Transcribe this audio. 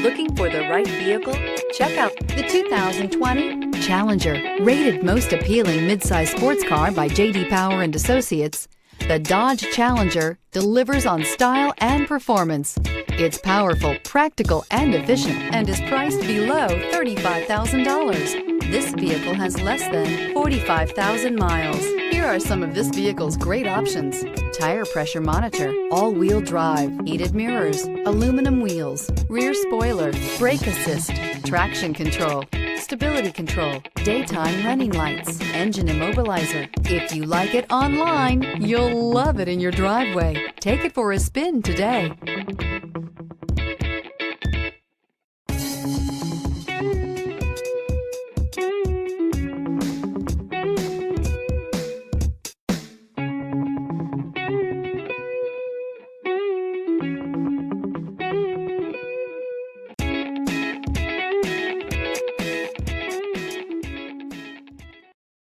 Looking for the right vehicle? Check out the 2020 Challenger. Rated most appealing midsize sports car by J.D. Power and Associates, the Dodge Challenger delivers on style and performance. It's powerful, practical, and efficient, and is priced below $35,000. This vehicle has less than 45,000 miles. Here are some of this vehicle's great options: tire pressure monitor, all-wheel drive, heated mirrors, aluminum wheels, rear spoiler, brake assist, traction control, stability control, daytime running lights, engine immobilizer. If you like it online, you'll love it in your driveway. Take it for a spin today.